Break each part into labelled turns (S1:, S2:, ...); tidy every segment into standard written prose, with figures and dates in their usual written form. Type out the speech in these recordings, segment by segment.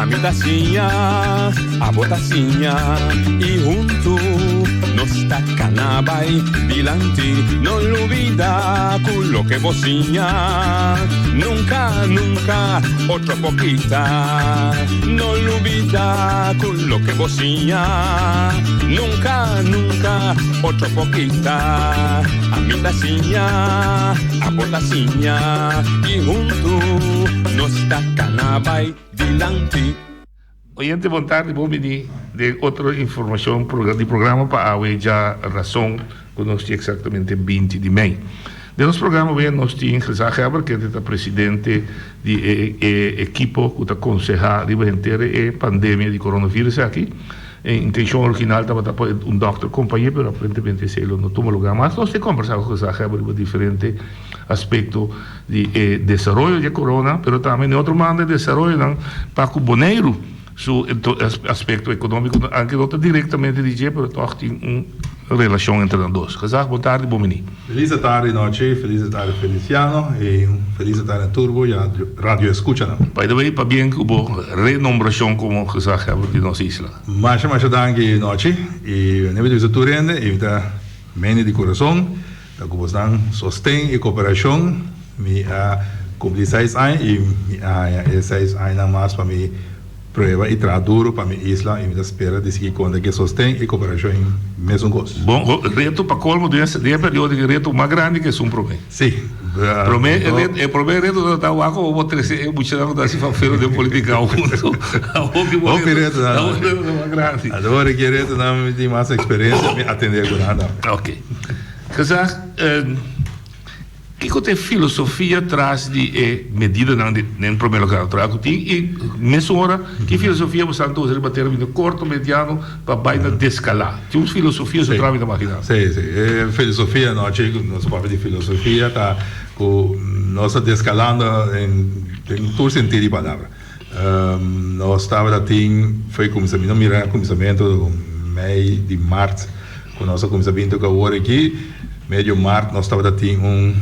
S1: a midacinha, a botacinha e junto nos tacanabay bilante, no olvida con lo que bocinha, nunca, nunca, otro poquita, no olvida con lo que bocinha, nunca, nunca, otro poquita, a midacinha, a botacinha y junto nos tacanabay bilante.
S2: Oyente, boa tarde, bom dia. De outra informação de programa para a já razão que nós temos exatamente 20 de maio. De nosso programa, nós temos Isaac Heber, que é o presidente do equipo que aconselha a pandemia de coronavírus aqui. A intenção original estava um doctor companhia, mas aparentemente ele não toma lugar. Mas nós temos conversado com o Isaac Heber sobre diferentes aspectos de desenvolvimento de corona, mas também de outro modo de desenvolvimento para o boneiro. Su aspecto econômico, anche não está diretamente DJ, mas toch tem uma relação entre os dois. Gezag, boa tarde, bom menino.
S3: Feliz tarde, noite, feliz tarde, Feliciano, e feliz tarde, Turbo, e a rádio escuta.
S2: By the way, para bem que o renombração como gezag hebben de nossa isla.
S3: Mais danke, noite, e nem de turende, e da mene de coração, da que dan sostém e cooperação, me a cumprir 6 anos e a 6 anos mais para mim. Prueba e traduro para minha isla e me espera de seguir quando que sostém e cooperação em mesmo gosto.
S2: Bom, reto para colmo desse período de reto mais grande que é um problema.
S3: Sim.
S2: O problema reto da água ou outra é muito não dá se feiro de política ao mundo.
S3: O reto
S2: mais grande.
S3: Agora que reto não tem mais experiência me atender agora.
S2: Ok. Gezag, que tem filosofia atrás de medida no primeiro lugar trago e nessa hora que filosofia você anda usando para termino curto mediano para baina descalar tem uma filosofia sobre trabalho da máquina
S3: sim filosofia nós falamos de filosofia tá com nós descalando em todo sentido de palavra nós estava foi começamento do mês de março quando nós começamento com agora aqui meio março nós estava team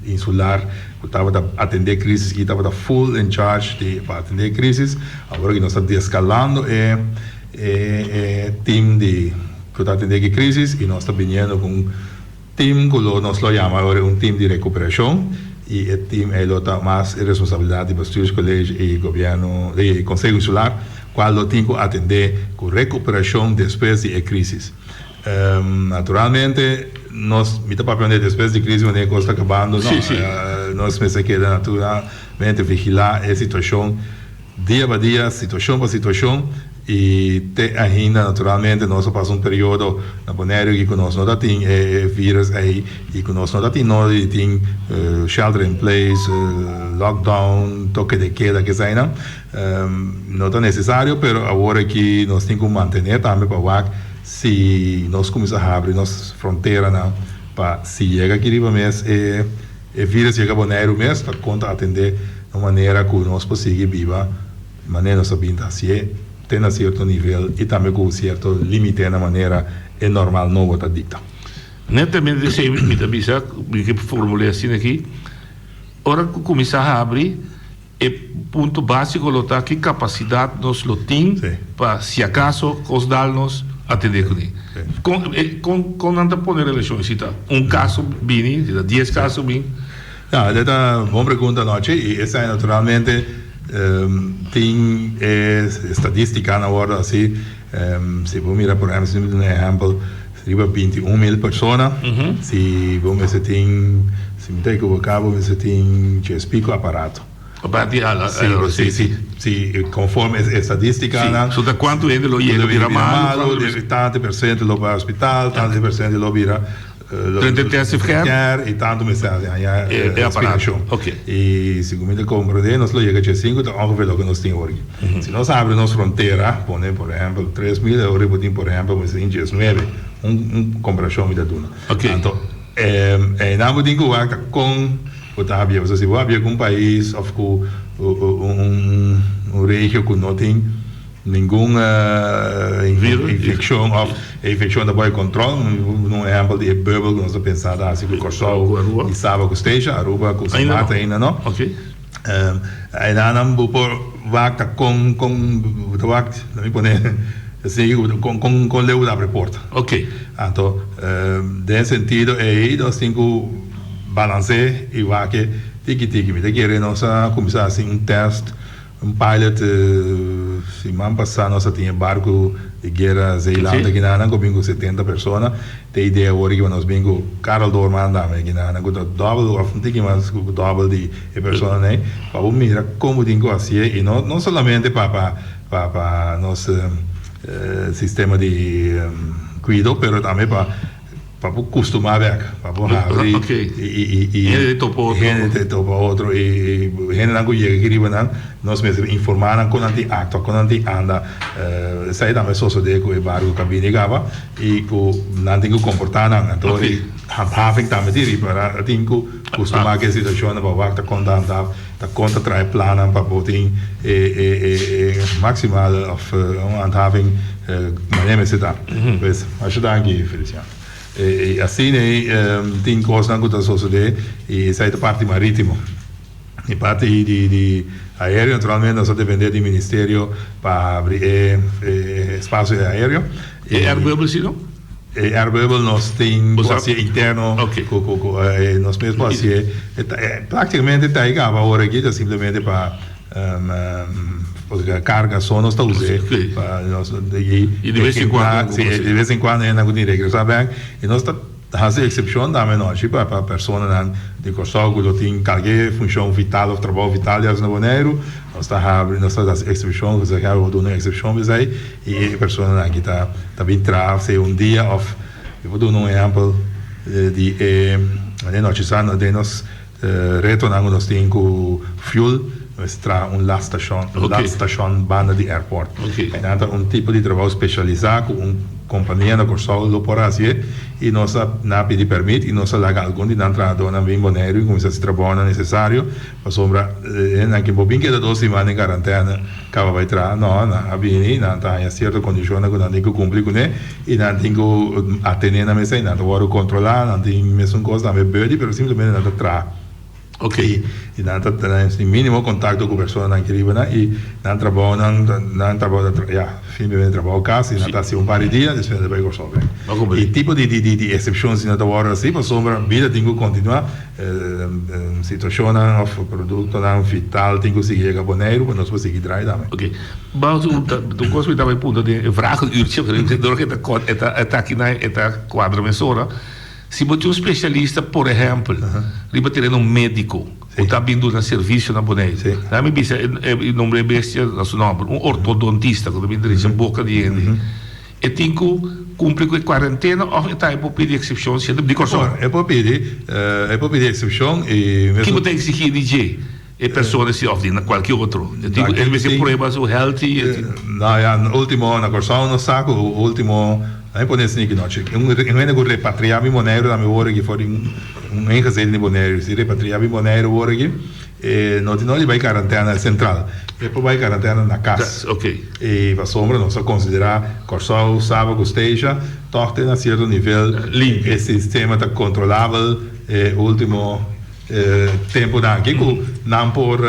S3: insular que estava a atender crises que estava full in charge para atender crises agora que nós estamos escalando team que está atendendo crises e nós estamos vindo com um team que nós lo chamamos agora team de recuperação e o team tem mais responsabilidade para os colégios e governo e conselho insular qual tem que atender com recuperação depois de crises naturalmente nós me papel depois de crise onde está acabando nós pensamos que naturalmente vigilar a situação dia a dia situação por situação e ainda naturalmente nós passamos período na Bonaire que nós não tem vírus aí e que nós não tem shelter in place lockdown toque de queda que sai não é necessário mas agora que nós temos que manter também para se nós começamos a abrir nossas fronteiras para se chega aqui para mês vírus chega a Bonaire mês para conta atender de maneira que nós possamos viver de maneira sabida se tem a certo nível e também com certo limite na maneira é normal não vou dictar.
S2: Netamente se me avisa que formulei assim aqui hora que começar a abrir é ponto básico lotar que capacidade nós lo tem para se acaso os dar-nos atender com ele. Com anteponer eleições, caso bem, 10 casos bem.
S3: Não, essa é uma boa pergunta, noite, e essa é naturalmente tem estatística na hora assim, se vamos mirar por exemplo, seria 21.000 pessoas, se vamos tem, se me tem equivocado, você tem 10 pico aparato. Sì, conforme statistica
S2: so da quanto è lo vira malo,
S3: tanti percenti lo va all'ospedale, tanti percenti lo vira
S2: intensive care
S3: e tanto mensagem
S2: é aparato. Ok.
S3: E segundo compreender, nós lo chega a 5 da ongeveer lo que nós temos hoje. Se nós abrimos nossa fronteira, põe por exemplo 3.000 euros por exemplo, mas em 19 comparação da duna.
S2: Ok.
S3: Então, não tem que ver com se você havia um país ou região que não tem nenhuma infecção da boa controle, um exemplo de bubbel que nós pensamos assim que Corsol e Saba que esteja, Aruba que se mata ainda não.
S2: Ok.
S3: E dan por wakta con wakt, mi pone con leu da reporta.
S2: Ok.
S3: Então, nesse sentido, aí nós temos que balancear e ver que tiki-tiki. Me querer nós começar assim teste, pilot, semana passada nós tinha barco de guerra Zeilândia, que nós com 70 pessoas. Tem ideia agora que nós vimos Karel Doorman, que nós com double, ou tiki mas com double de pessoas, né? Para mirar como tem que fazer, e não somente para nosso sistema de cuidado, pero também para acostumar para
S2: okay.
S3: Gente topa outro e gente não chega aqui não nós mesmos informaram quando anti acto quando anti anda sai também só de que o barco cabine gava e com não tem que comportar não então handhaving também de para tem que acostumar que a situação para vakta conta da conta trai plannen para botin maximal of handhaving maneira se dá pois acho que Feliciano e assim tem coisas que estão sucedendo e sai da parte marítima e parte de aéreo naturalmente nós dependemos do ministério para abrir espaço aéreo
S2: e Airbubble sim não?
S3: Airbubble nós temos assim interno nós mesmos assim praticamente está aí agora aqui simplesmente para porque carga só não está usando
S2: e de vez em quando
S3: é na cozinha regressar bem e nós está fazendo exceção também não tipo para pessoas de corsal que tem qualquer função vital ou trabalho vital já no Bonaire nós está abrindo nós está exceção que já vou dar uma exceção mas aí e a pessoa aqui está bem trave dia off eu vou dar um exemplo de nós estamos de nós retornando nós tem com fuel extra laststation banda de airport. Então tipo de trabalho especializado com companhia na Corsol lo por assim e nós na pedir permite e nós larga algum de entrada na bem Bonaire como se trabalho necessário para sombra na que bobin que da 2 semanas em quarentena acaba vai entrar não na bem na tá em certa condição que não tem que cumprir com né e não tem que atender na mesa não tem que controlar não tem mesmo coisa na bebê mas simplesmente não tra
S2: ok
S3: e não tem mínimo contato com a pessoa na Caribana e não trabalho finalmente trabalho casa e não está assim par de dias depois vai resolver e tipo de exceções não está agora assim para sombra vida tem que continuar situação ou produto não vital tem que seguir a Bonaire para nós conseguir trair também
S2: ok mas tu gosto de também ponto de vragen uurtje door que está aqui na quadra mesora se você é especialista, por exemplo, riba ter médico, ou está vindo na serviço na Bonaire, na minha bisa, não me bestia na sua nome, ortodontista, quando me dirige boca de gente, e tem que cumprir com a quarentena, ou está aí para pedir exceção, se é de corção.
S3: É para pedir exceção e
S2: que você tem que exigir DJ? E pessoas se ouvem na qualquer outro. Ele vai ser provas o healthy.
S3: No último na corção no saco, o último aí pode ser que não, eu repatriar mi Bonaire da minha hora que foi engenheiro de Bonaire, se repatriar mi Bonaire hora que não ele vai quarentena central, depois vai quarentena na casa.
S2: Ok.
S3: E para sombra nós considerar corção sábado esteja, torta a certo nível, esse sistema está controlável, último tempo daqui não por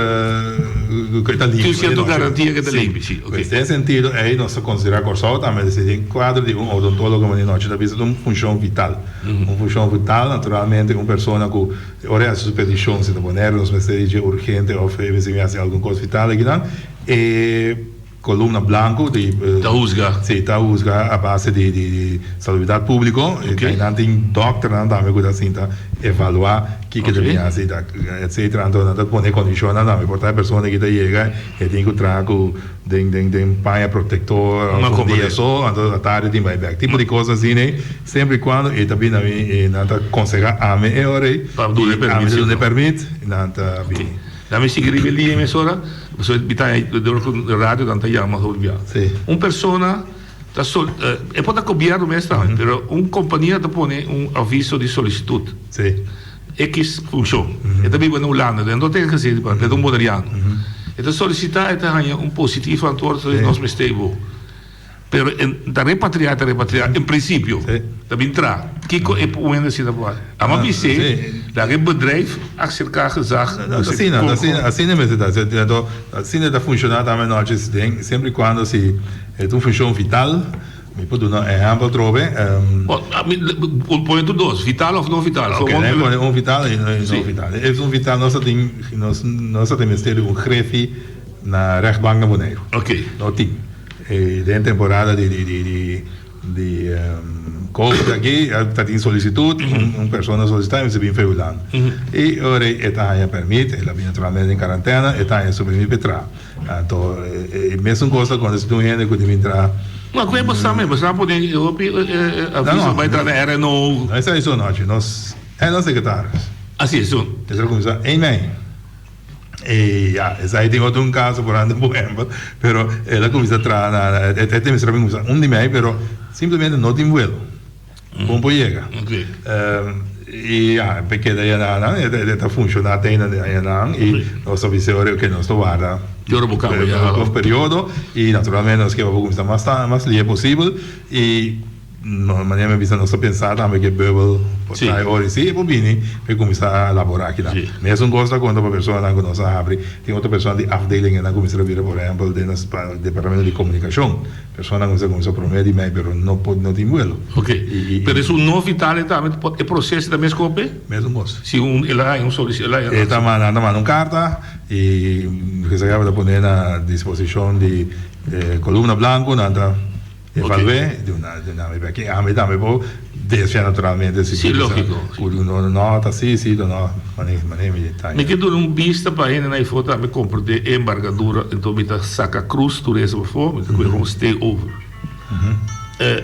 S3: que está limpo.
S2: Tu sendo garantia que está limpo, sim.
S3: Nesse sentido, aí nós consideramos corção também se quadro de odontólogo mas nós está visando uma função vital. Uma função vital, naturalmente, uma pessoa que ora a superstição se está bonero, nós precisamos de urgente ou se alguma coisa vital aqui não e coluna branco de da USGA a base de saúde pública e não tem doctor não dá me assim tá evaluar que deve fazer etc então não pode condicionar não importa a pessoa que está chega e tem que trago de paia protetor um dia só então a tarde tem vai back tipo de coisas assim né sempre quando e também não tá aconselhar a me é hora
S2: para não
S3: permite não tá bem
S2: da me seguir ali emissora você está do rádio tanta chama via persona da e pode copiar o mesmo pero companhia te põe aviso de solicitude X função e também vai no Holanda então tem que ser para um moderiano então solicitar é ganhar positivo antwoord de nós mestebo Pero da repatriar, em princípio, da entrar. Kiko é o ende assim da boa. A uma PC, da que bedrijf acerca gezag.
S3: Assim é mesmo, assim é da funcionar também nós sempre quando se é uma função vital. Me pode dar um exemplo trove.
S2: O ponto 2, vital ou não vital?
S3: Ok, um vital e não vital. É um vital, nós temos ter um chefe na rechtbank de Bonaire.
S2: Ok.
S3: Não tem. De temporada de Covid aqui, está em solicitude, uma pessoa solicitar e se bem feulando. E agora está permite, ela vem naturalmente em quarentena, está em sobreviver para trás. Então, é mesmo coisa quando se tem gente que deve entrar.
S2: Não, como é que você pode avisar vai entrar na era no.
S3: Essa é isso nós é nós secretários.
S2: Assim, isso.
S3: Essa coisa em mim. E essa aí tem outro caso por exemplo, pero ela começa a trabalhar, tem mesmo de mim, pero simplesmente não tem vuelo. Como chega?
S2: Ok.
S3: E perché está funzionando e nós observamos que nós trabalhamos um período e naturalmente nós queremos começar mais livre possível e maneira vista nós pensar também que bebel pode hoje sim por bem para começar a elaborar aqui lá mesmo gosta quando uma pessoa não conhece abre tem outra pessoa de afdeling na começar a vir por exemplo de nosso departamento de comunicação pessoa não começa a prometer mas não pode não tem vuelo
S2: ok pero isso não vital também é processo da mesma coisa
S3: mesmo gosto
S2: se ela é solicitado ela
S3: está mandando uma carta e que se acaba de pôr na disposição de coluna branca nada evaluare di una perché a me dame poi desce naturalmente
S2: sì logico
S3: uno nota sì no
S2: mi chiedo un vista para ir na foto a me compro de embargadura então me tá saca cruz turismo for como stay over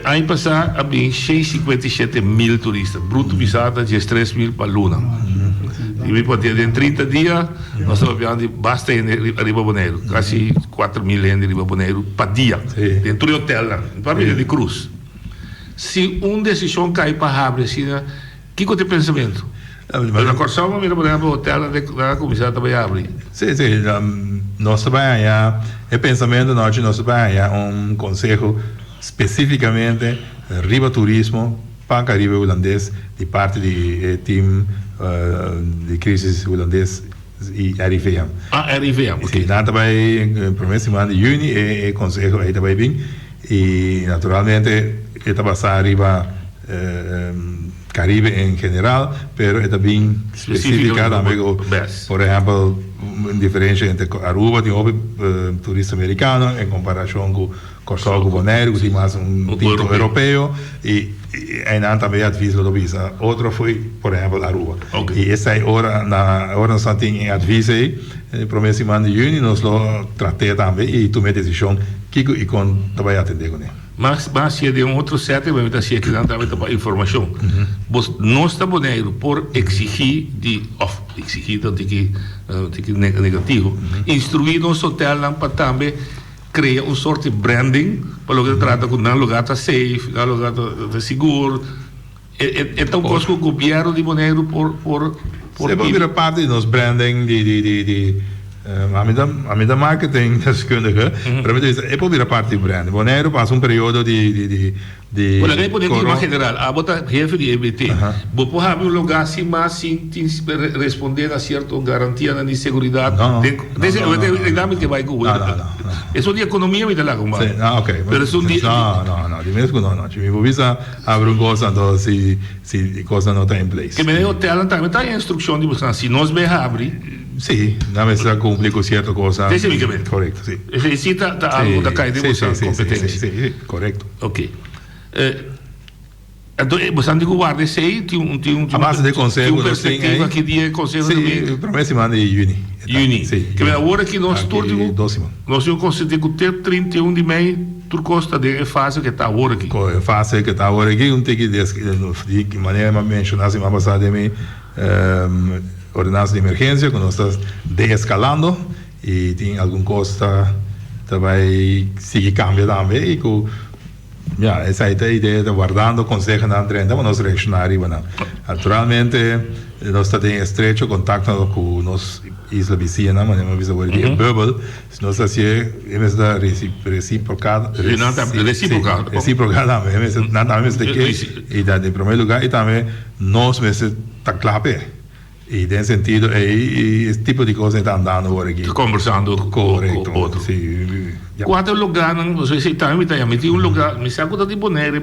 S2: aí passar a bem 657.000 turistas bruto visada de 3.000 para luna e me pode ter em 30 dias nós estamos falando basta em Riba Bonaire quase 4.000 em Riba Bonaire para dia dentro do hotel lá para mim de cruz se decisão cai para abre assim que que é o pensamento na Corsão mira por exemplo o hotel da comissão também abre
S3: sim nós trabalhamos é pensamento nós trabalhamos conselho especificamente Riba Turismo para Caribe holandês de parte de time de crise holandês e RIVM.
S2: RIVM, ok.
S3: Sim, nada vai primeira semana de junho e conselho aí também bem e naturalmente está passar arriba Caribe em geral, pero é também especificamente por exemplo diferença entre Aruba tem turista americano em comparação com Corsol Bonaire que tem mais tinto europeu e ainda também adviso do visa outro foi por exemplo Aruba e essa hora nós temos adviso aí primeira semana de junho nós lo tratei também e tomei decisão que e com também atender com ele
S2: mas se é de outro certo vai estar aqui também para informação nós estamos Bonaire por exigir tem que negativo instruir nosso hotel para também criar sorte de branding para o que trata com um lugar safe, um lugar seguro. Então, coisa que o governo de Bonaire por
S3: se pode parte do nosso branding a mim da marketing deskundige para mim é pode parte do brand Bonaire passa período de
S2: olha nem pode ir mais general a botar jefe de EBT vou pôr um lugar assim mais sem responder a certa garantia de segurança desse que vai com é só de economia me dá lá como
S3: ok não de mesmo não me vou visar abrir coisa então se coisa não está em place
S2: que me deu hotel também está em instrução de você se nós me abre
S3: sim, não é só cumprir com certa coisa.
S2: Especificamente.
S3: Correto, sim.
S2: Necessita algo da caída de você, competência.
S3: Sim, correto.
S2: Ok. Então, você tem que guardar isso aí,
S3: a base de conselho,
S2: uma perspectiva aqui de conselho também.
S3: Sim, primeira semana de junho.
S2: Sim. Que é a hora que nós todos, nós conseguimos ter 31 de maio, por conta da fase que está agora aqui.
S3: A fase que está agora aqui, tem que de maneira mencionar semana passada de ordenança de emergência, que nós estamos desescalando e tem alguma coisa que vai seguir cambiando também e que Ja, esa es la idea de guardando consejos en Andrenda, pero nos reaccionar. Naturalmente, nos está en estrecho contacto con las islas vecinas, pero hemos visto que el bubble, nos hace, hemos de reciprocar, y en primer lugar, y también nos meses tan clave. Y en ese sentido, ese tipo de cosas están dando por aquí.
S2: Conversando con otro.
S3: Sí.
S2: Quatro lugares, não sei se está me tem lugar, me saco da tipo negro,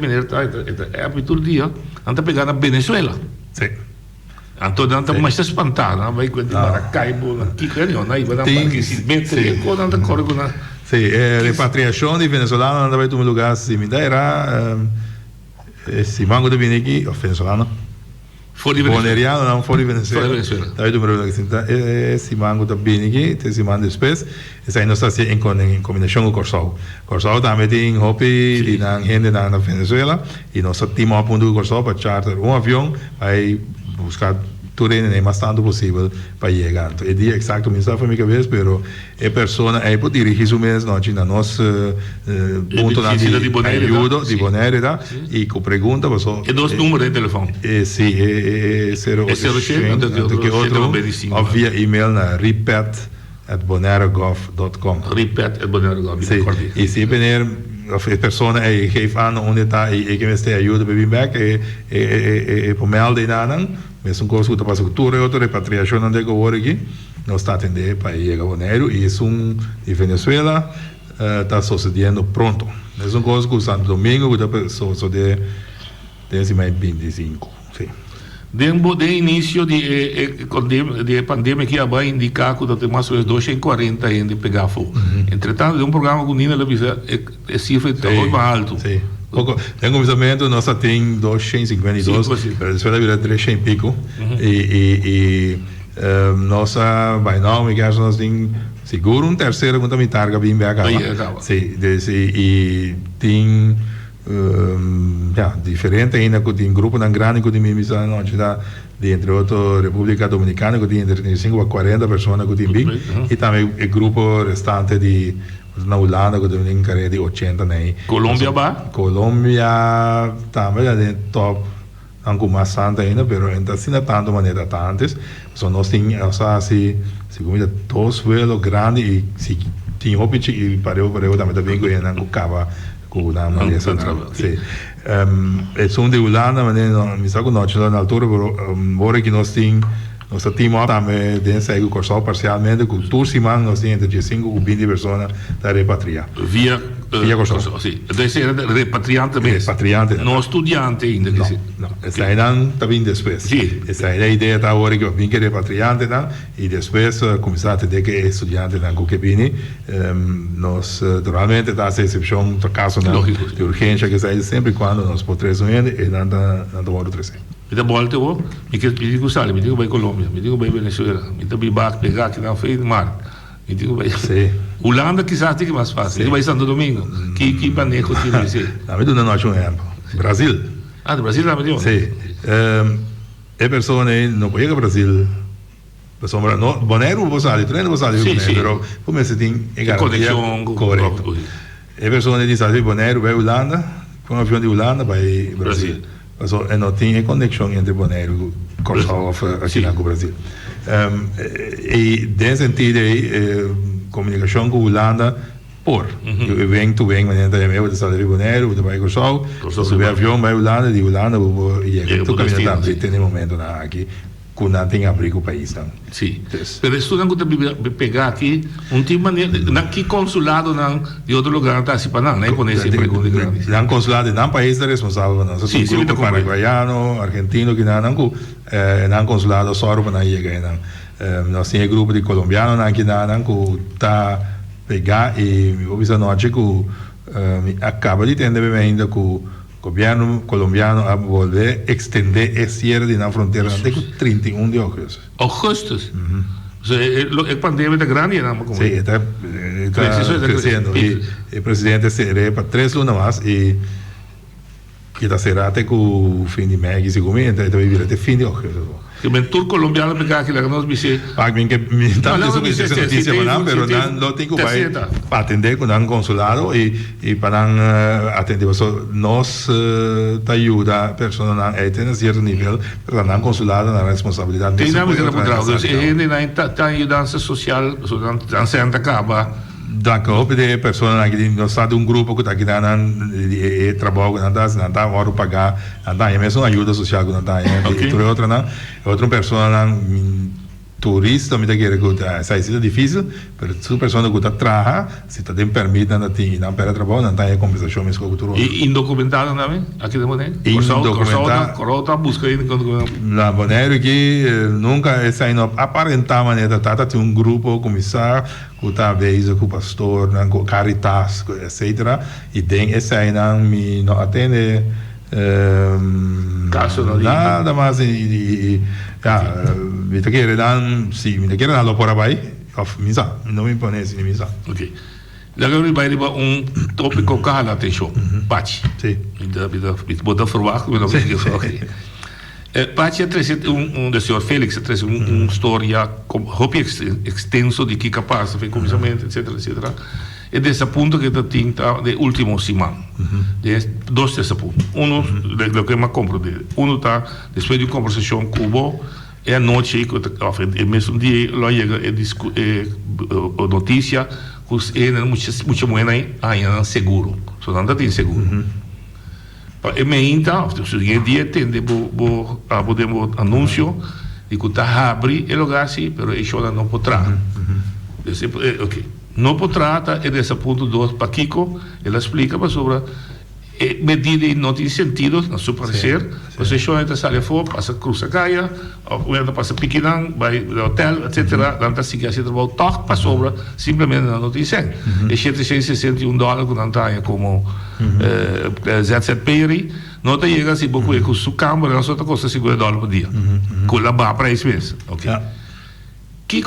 S2: é a pintura dia, anda pegar na Venezuela.
S3: Sim.
S2: Então anda mais espantada, vai com Maracaibo, que canhão, aí vai dar que se mete, quando anda corre na.
S3: Sim, repatriação de venezuelanos anda vai um lugar similar era esse mango de Viniqui, o venezuelano. Boneriano, não fora de Venezuela. Daí do Brasil que esse mango da Viniqui, esse mango depois, essa aí nós está em combinação com o Corsol. Corsol também tem hobby de na gente na Venezuela e nós temos a ponto do Corsol para charter avião aí buscar terreno o mais tanto possível para chegar. É dia exato me está foi minha cabeça, pero é pessoa aí pode dirigir o mesmo na nossa ponto de ajuda de Bonaire tá e com pergunta passou
S2: e dois números de telefone
S3: sim é 0800 que outro ou via e-mail na repat@bonaire.gov.com
S2: repat@bonaire.gov
S3: e se bener of persona geeft aan onde está e que me está ajuda para vir back e por melden dan mesmo coisa que passa cultura e outra repatriação onde que agora aqui nós está atendendo para ir a Bonaire e isso de Venezuela está sucedendo pronto mesmo coisa que Santo Domingo que está sucedendo desde mais 25 sim.
S2: De início de pandemia que vai indicar que tem mais ou menos 240 ainda pegar fogo. Entretanto, de programa com Nina Levisa, é cifra está muito alto.
S3: Sim. Tem um avisamento, nós temos 252, mas isso vai virar 300 e pico. E nossa, vai não, nós temos seguro terceiro quando me targa bem bem sim, e tem diferente ainda que tem grupo na grande que tem missão onde está entre outro República Dominicana que tem entre 35 a 40 pessoas que tem bem e também o grupo restante de na Holanda que tem um carreira de 80 né
S2: Colômbia
S3: Colômbia também é top anco mais santa ainda pero ainda assim não tanto maneira antes só nós tem assim comida todos vuelos grande e se tem hobbit e pareu também que ainda cava com a maneira sim é de Holanda mas não me saco não na altura agora que nós tem nosso time também dentro do Corsol parcialmente com todos os manos nós temos entre 5 e 20 pessoas da repatriar
S2: via Corsol sim desse repatriante mesmo repatriante não estudante ainda
S3: não essa aí não está vindo depois
S2: sim
S3: essa aí a ideia está agora que eu vim que repatriante não e depois começar a ter que estudante não que vini nós naturalmente dá essa exceção para caso de urgência que sai sempre quando nós podemos e não vamos trazer
S2: me dá volta eu me digo sale me digo vai Colômbia me digo vai Venezuela me digo vai pegar aqui na frente do mar me digo vai Holanda quizás que mais fácil me digo vai Santo Domingo que manejo tinha esse
S3: na verdade não acho exemplo Brasil
S2: do Brasil lá me digo
S3: sim é pessoa não pode ir ao Brasil pessoa não Bonaire vou sair treino vou sair pero como se tem
S2: conexão
S3: correto é pessoa diz assim Bonaire vai Holanda com um avião de Holanda vai Brasil não tinha conexão entre Bonaire e Corsol aqui no Brasil. E nesse sentido, comunicação com Holanda, eu venho, tu vem, mas eu vou sair de Bonaire, vou para Corsol, subir avião, vai Holanda, de Holanda, e tu caminha também, tem momento aqui, que não tem abrigo o país.
S2: Sim, mas isso não pode pegar aqui, tipo maneira, aqui consulado de outro lugar, está assim para não, né? Quando esse pergunta grande.
S3: Não consulado, não país é responsável, não. Sim, sim, grupo paraguaiano, argentino, que não consulado só para não chegar, não. Nós temos grupo de colombiano, que não está pegar e eu vi essa noite que acaba de entender ainda que o governo colombiano a volver a estender esse cierre na fronteira até o 31 de agosto.
S2: Agosto? A pandemia está grande, não?
S3: Sim, está crescendo. E o presidente será para 3 lunas mais e que está será até com o fim de mês e como então vai vir até fim de outubro.
S2: Que o mentor colombiano me que lá nós disse.
S3: Pago bem que me tá pensando que essa notícia mas não tem que vai atender com um consulado e para atender nós te ajuda pessoa na tem certo nível para não consulado na responsabilidade.
S2: Tem nada que mudar. Então ele na tá ajudando social, dan Santa Caba.
S3: D'accord, de pessoas que nós está de grupo que está aqui na trabalho que não está hora pagar, não está mesmo ajuda social que não está outra pessoa turista me quer que essa é difícil, mas se a pessoa que está trabalha, se está tem permite não para trabalho, não tem compensação mesmo com cultura.
S2: E indocumentado também, aqui de Bonaire.
S3: Indocumentado.
S2: Corota busca aí
S3: na Bonaire que nunca essa não aparentava nada, tem um grupo começar com a vez com o pastor, com Caritas, etc. E tem essa aí não atende nada mais me te quer dar me te quer dar por aí misa não me põe assim misa.
S2: Ok. Agora vai levar tópico que a atenção Pachi
S3: sim
S2: botar forwacht mas não sei ok. Pachi é do senhor Félix traz história hope extenso de que capaz de começamento etc. E desse ponto que está tinta de último semana. Dois desse ponto. Do que eu compro dele. Está depois de uma conversação com o Bo, é a noite, é mesmo dia, lá chega a notícia que é muita moeda aí seguro. Só não tem seguro. E me então, o seguinte dia tem de podemos anúncio de que está abre o lugar assim, mas isso não poderá. Ok. Não trata é desse ponto 2 para Kiko, ele explica sobre medida e não tem sentido, na seu parecer, você só entra, sai fora, passa cruza caia, ou passa Piquinang, vai ao hotel, etc. Não está seguindo assim, trabalho toque para sobre, simplesmente não tem sentido. E $161 que não está como ZZPRI, não está chegando assim, porque com sua câmera, não só está custando $50 por dia. Com a barra para isso mesmo, ok? Que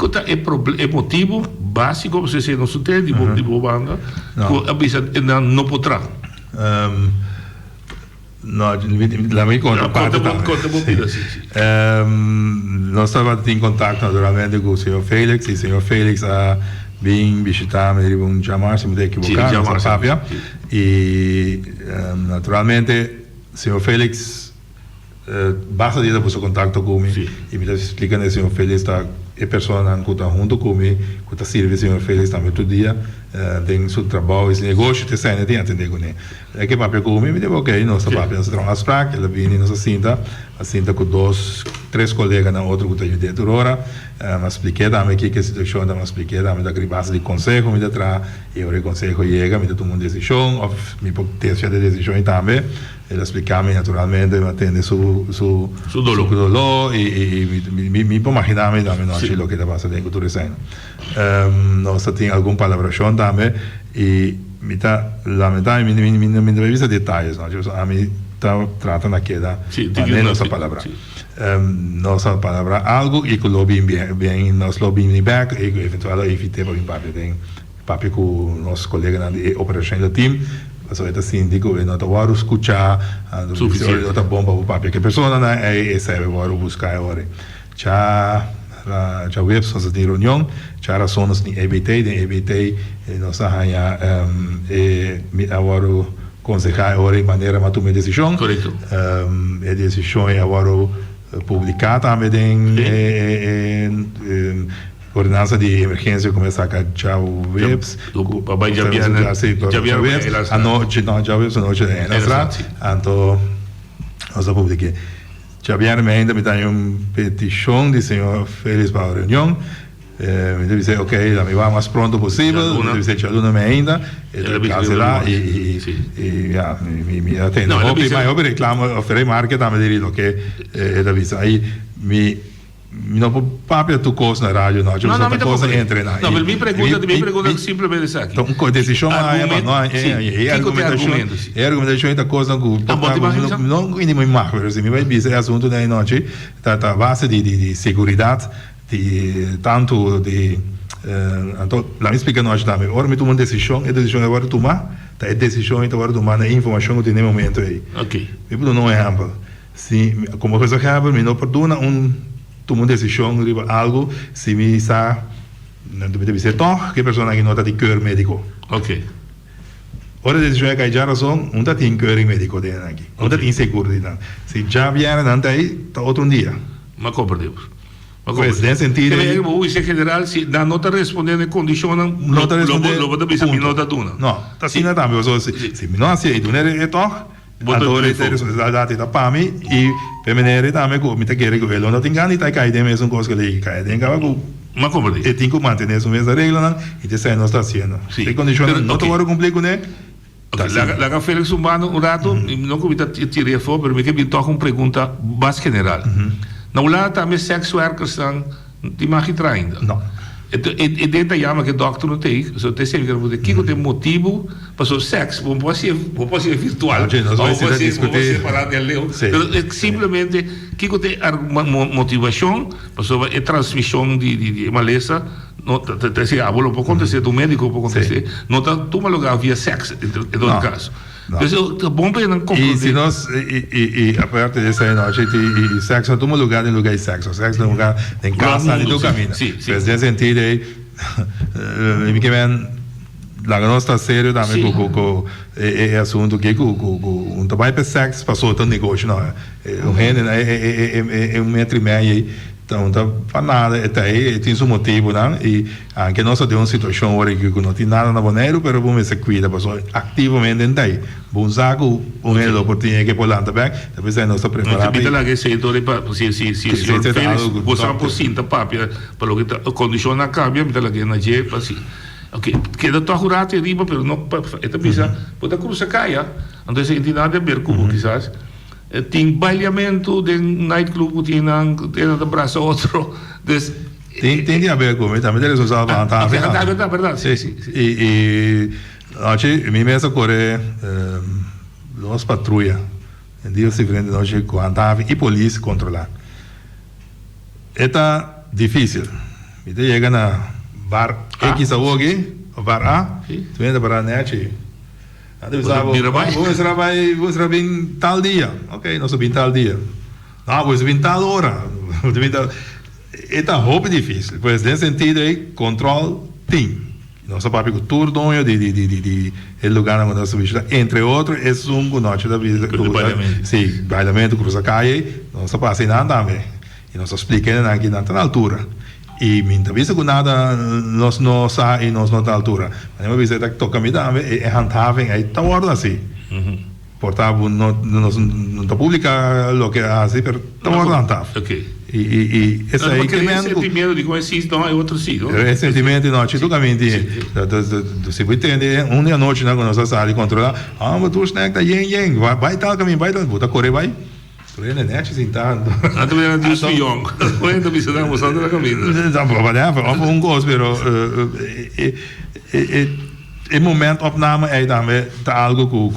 S2: é motivo básico para você não tem de boa banda que a bisa não poderá
S3: la mia controparte nós estávamos em contato naturalmente com o senhor Félix e o senhor Félix a bem visitar me deve chamar se me deve equivocar e naturalmente o senhor Félix basta de ter contato comigo e me está explicando que o senhor Félix está e pessoa que está junto comigo, que está servindo o senhor Félix também todo dia, tem seu trabalho, esse negócio, tem saída de atender com ele. É que papel comigo, me deu ok, nossa papel, nós trabalhamos para ela vem nossa cinta com 2, 3 colegas na outra que está dentro da hora, me expliquei também que a situação, me expliquei também da base de conselho, me dá e o conselho chega, me dá uma decisão, me pode ter de decisão também. Ele explica-me naturalmente, me atende su dolor e me pode imaginar também o que está passando em cultura cena. Nós temos alguma palavrão também e me está lamentando, me deve ver detalhes, a mim está tratando aqui da nossa palavra. Nossa palavra algo e que lobby bem nós lobby bem back e eventualmente evite para papel com nossos colegas na operação do time. Solita sindico e nota waru escuchar outra bomba o papel que a pessoa não é serve waru buscar agora já web só de reunião já rações de EBT nossa rainha waru consejar agora em maneira de tomar decisão
S2: correto
S3: a decisão é waru publicar também coordenança de emergência começa a já o webs
S2: já
S3: webs a noite então nós publiquei já vieram ainda me tem uma petição de senhor Félix para a reunião me deve dizer ok me vai mais pronto possível me deve dizer já não me ainda ele cancelar e me atende mas eu reclamo oferei marca também direito que é da visa aí não papel tu coisa na rádio não coisa entra na
S2: não me pergunta simplesmente isso aqui
S3: então com decisão é argumentação da coisa que não ainda me marca mas me vai dizer assunto da noite tá base de segurança de tanto de Então, lá me explica nós também. Ora, me toma uma decisão, a decisão agora tomar, tá? A decisão agora tomar na informação que tem no momento aí.
S2: Ok.
S3: Eu vou dar um exemplo. Se, como coisa que me não perdona toma uma decisão, algo, se me está, não deve ser tão, que pessoa que não está de cura médico.
S2: Ok.
S3: Ora, a decisão é que já razão, não está de cura médico dentro aqui. Não está de inseguro dentro. Se já vieram antes aí, está outro dia.
S2: Mas compreendemos.
S3: Pues, nesse sentido.
S2: O vice general, se não está respondendo em condições, não está respondendo. Não está pensando, não está dando.
S3: Não, está assim também. Se não aceita, não é tão. Agora, a data está para mim e para mim também, como está querendo que ele não tenha ganho, está caindo mesmo coisa que ele cai. Tem que
S2: mas compreendo.
S3: E tem que manter essa mesma regra, e isso aí não está sendo. Se condições não estão agora cumprir com ele.
S2: Lá Félix Urbano, um rato, não comita tirar fora, mas me toca uma pergunta mais general. Não lá também sex workers são de magistrar ainda.
S3: Não.
S2: E dentro da chama que o doctor não tem, só tem sempre que tem motivo para o sexo, não pode ser virtual, não pode ser separado de leu. Simplesmente que tem motivação para a transmissão de maleza, não tem abuelo pode acontecer, do médico pode acontecer, não está toma lugar via sexo em todo caso. Então, bom para não concluir.
S3: E se nós, a parte dessa aí, nós, sexo não toma lugar em lugar de sexo. Sexo é um lugar em casa e do caminho. Mas nesse sentido aí, que vem, lá não está sério também com o assunto que um trabalho para sexo passou outro negócio, não é? O rende é 1,5 metro aí. Então, não para nada, até aí tem seu motivo, não? E anche nós temos uma situação agora que não tem nada na boneiro, mas vamos se cuida, porque ativamente não tem. Bom saco, um é a oportunidade que pode também, depois aí nós estamos preparados.
S2: Mas lá que se você não pode sentar papel, para o que a condição não cambia, mas lá que não é assim. Ok, queda tua jurata riba, mas não, esta pisa, pode cruzar caia, então se não nada a ver como quizás. Tem bailamento de nightclub, tem de braço outro.
S3: Tem a ver com isso, também eles usavam a
S2: verdade. Sim.
S3: E hoje, mim mesmo corre as patrulhas, em dias diferentes, hoje com a e polícia controlar. É difícil. Então chega na bar X aqui, bar A, tu entra para a net. Vamos vir tal dia. Ok, nós vamos tal dia. Não, vamos vir tal hora. É roupa difícil. Pois, nesse sentido aí, controle tem. Nosso papel turno de lugar onde nós visitamos. Entre outros, é um noite da vida. Sim, bailamento, cruza calle. Nós passamos também. E nós explicamos aqui na altura. E minha vista com nada nós não sai e nós não está altura. Mas uma vez que toca me dá é handhaven aí tá hora assim. Portanto não está publicar o que é assim, mas tá hora handhaven.
S2: Ok.
S3: E esse aí
S2: que é sentimento de conhecer não é outro sítio.
S3: É sentimento não, tu também tem. Se você entende, uma noite na nossa sala de controlar, mas tu snack tá yen vai tal caminho, vai tal, bota correr vai. Ele é net sentado.
S2: Antes era de espião. Quando me estava mostrando na caminho.
S3: Trabalhava, gosto, pero o momento opname é também tá algo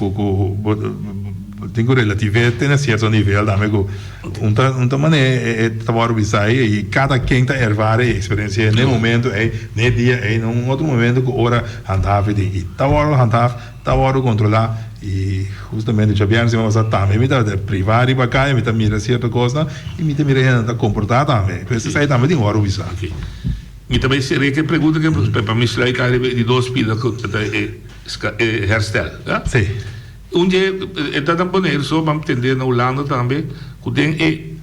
S3: tem relatividade tem certo nível também uma maneira trabalhar bisai e cada quem tá ervar a experiência no momento no dia num outro momento que hora handhava e trabalhar controlar e justamente já viemos a também me dá privar e bacana me dá mira certa coisa e me dá mira a comportar também então isso aí também tem hora bisai.
S2: E também seria que pergunta que para me explicar cara de dois pilas que herstel, né?
S3: Sim.
S2: Dia está na maneira só vamos entender na Holanda também que tem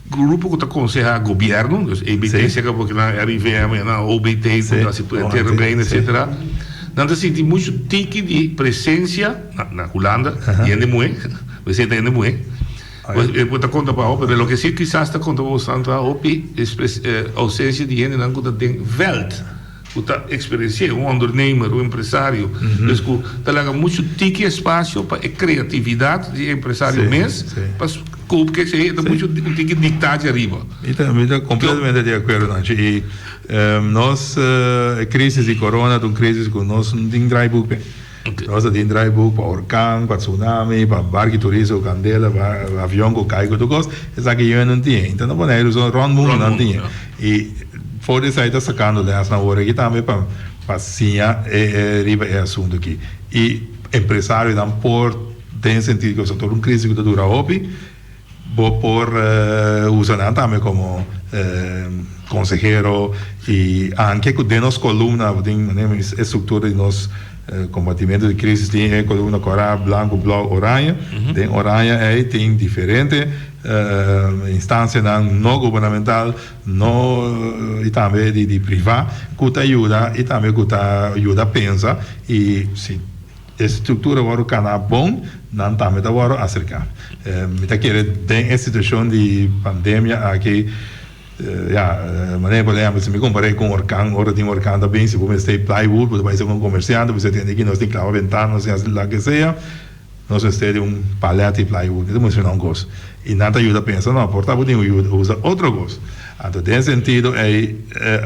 S2: grupo que está aconselha o governo, a EBT que porque na RIVM, na OBT, na situação bem, etc. Não senti muito tique de presença na Holanda, e ainda muito, você tem ainda muito. Puta conta para o lo que sí quizás está conta bastante a ausência de gente não que tem Welt, puta experiência ondernemer, empresário, dus que tá muito tique espaço para a criatividade de empresário mesmo, para que se é muito tique dictar arriba.
S3: Então, completamente de acordo, e nós crise de corona, crise que nós não tem drive-book. Nós temos drive-book para orcão, para tsunami, para barco turismo, candela, para avião que cai, tudo isso, essa que eu não tinha. Então, não pode usar round mundo não tinha. E fora isso aí está sacando dessa hora aqui também para passear riba é assunto aqui. E empresário dan por tem sentido que o setor crise que dura hopi vou por usar também como consejero e anche com de nos coluna tem estrutura de nos combatimento de crise tem coluna cora branco blau oranha tem oranha aí tem diferente instância não governamental não e também de privado que ajuda e também que ajuda a pensar e se a estrutura agora o canal bom não também agora acercar me tá querendo tem a situação de pandemia aqui mas por exemplo, se me comparei com o Orcan, ora tem Orcan também, se você tem plywood, você vai ser um comerciante, você tem aqui, nós temos clava ventana, não sei lá que seja, nós temos palete de plywood, então você não gosta. E nada ajuda a pensar, não, portanto, você usa outro gosto. Então, tem sentido,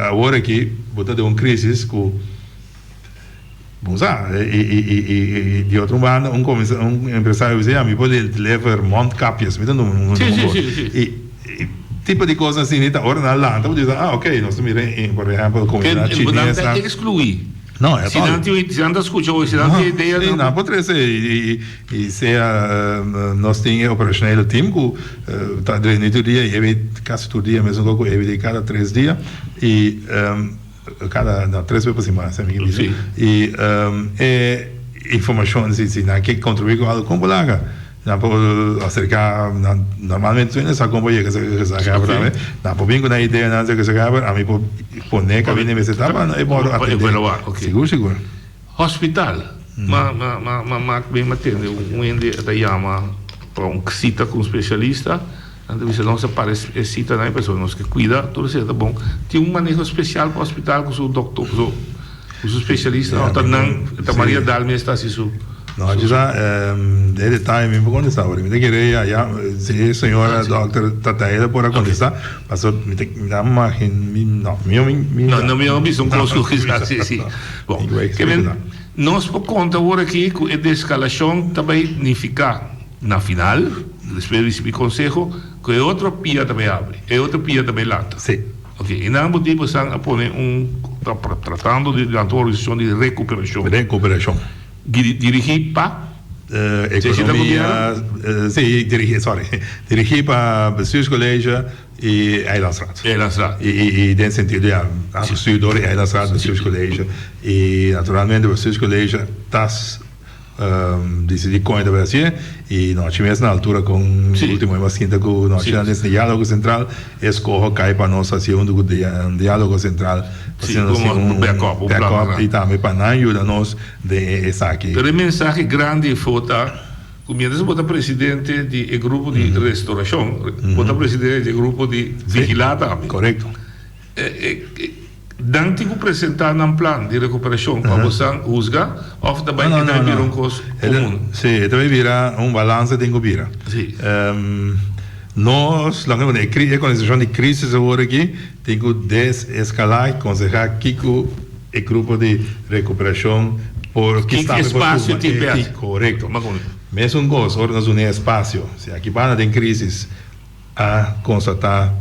S3: agora que você tem uma crise com vamos usar, e de outro lado, um empresário diz, me pode levar monte-capias, me dando um tipo de coisa assim, ora na lanta, você diz, ok, nós estamos por exemplo, comunidade chinesa.
S2: Não excluir.
S3: Não, é
S2: se não escuta hoje, se não tem ideia.
S3: Sim, não, pode ser. E se nós temos operacional o time, que está durante o dia, e quase todo dia, mesmo que cada 3 dias, e cada 3 vezes por semana, se me diz. E informação, se não quer contribuir com algo, como laga. Não pode acercar normalmente não é como que se acaba não pode vir com a ideia não que se acaba a mim pode que vem nessa etapa não é bom seguro
S2: hospital mas bem matendo ende da chama para cita com especialista então você não se parece cita na pessoa nós que cuida tudo certo bom tem manejo especial para o hospital com o doutor com o especialista não Maria Dalme está assim
S3: no, già è dettagli mi può contestare, mi chiederei se signora doctor Tataela può raccontare, ma
S2: non mi ho bisogno conosco sì. Bom, nós por conta agora aqui com a escalação também significa na final, depois do consejo, que é outro pia também abre, é outro pia também lata.
S3: Sim.
S2: Ok, e não podemos poner tratando de uma organização de recuperação. Dirigir para
S3: economia, dirigir para bestuurscollege e Eilandsraad. E nesse sentido, bestuurder e Eilandsraad, bestuurscollege. E naturalmente, o bestuurscollege está decidido com a Brasil e nós tivemos na altura com o último masquinta com nós tivemos nesse diálogo central escorro cai para nós assim um diálogo central
S2: como backup
S3: e também para não ajudar-nos de essa aqui.
S2: Pero a mensagem grande foi começa a botar presidente do grupo de restauração, botar presidente do grupo de vigilada também.
S3: Correto.
S2: Dan tigo apresentar um plano de recuperação para você usar ou também virar um coisa comum.
S3: Sim, também virar balanço de vira.
S2: Sim.
S3: Nós, lá com a situação de crise agora aqui, tenho desescalar, aconselhar que o grupo de recuperação por
S2: que está espaço tipo
S3: correto. Mesmo coisa, ora nós unimos espaço. Se aqui para tem crise a constatar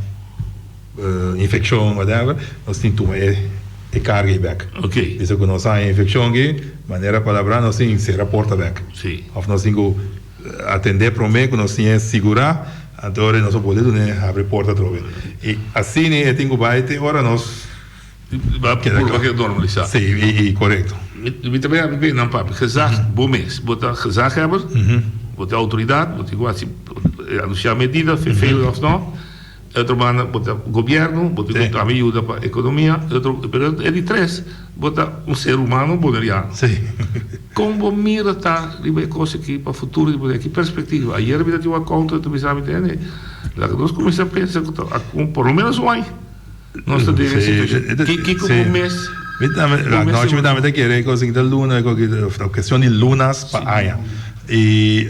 S3: infecção, whatever, nós temos que carga back.
S2: Ok.
S3: Isso que nós temos infecção aqui, maneira palavra nós temos que ser a porta back.
S2: Sim.
S3: Ou nós temos que atender para o meio que nós temos que segurar, agora nós podemos abrir porta outra vez. E assim eu tenho que bater, agora nós
S2: vai por normalizar.
S3: Sim, e correto.
S2: Me também bem não papo, gezag, bom mês, botar gezag hebben, botar autoridade, botar quase anunciar medida, feio of não. Outro manda botar governo, botar ajuda para a economia, outro é de 3, botar ser humano boleriano.
S3: Sim.
S2: Como mira tá, ribe coisa aqui para futuro, que perspectiva. Ayer vi uma conta, tu sabe entende? Lá que nós começamos a pensar por lo menos hoje. Nós estamos que como um mês.
S3: Nós também queremos coisa da luna, a questão de lunas para aia. E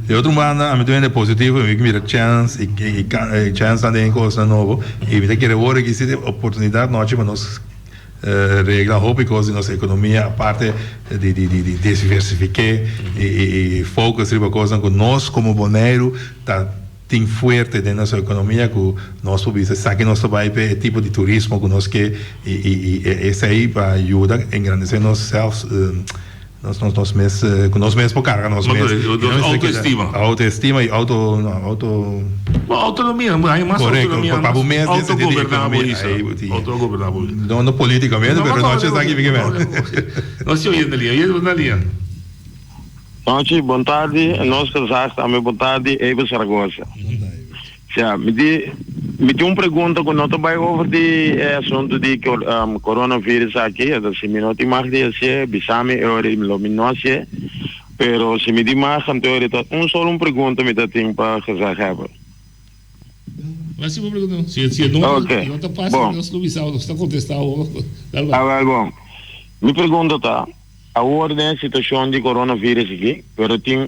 S3: de outro modo, a mim também é positivo, eu miro chance e chance também coisa nova. E me quero agora que se tem oportunidade nós para nós reglar hobby coisa nossa economia, a parte de diversificar e focus sobre coisa que nós como boneiro tá tem fuerte de nossa economia que nós podemos saber nosso país é tipo de turismo que nós que e esse aí para ajudar a engrandecer nós self nós mesmos carga nós mesmos autoestima e
S2: autonomia aí mais autonomia
S3: para o mês
S2: autogovernável
S3: não politicamente mas nós estamos aqui
S2: nós estamos indo ali
S4: Noite, boa tarde. Nós casados também, boa tarde, Eva Saragossa. Me tem uma pergunta que não vai over de assunto de coronavírus aqui, se me não tem mais de ser, bisame eu iluminou-se, pero se me tem mais teoria, só uma pergunta me tem para casar.
S2: Mas se uma pergunta, se não está passando, nós não está contestando.
S4: Bom, me pergunta tá. A ordem é a situação de coronavírus aqui, mas tem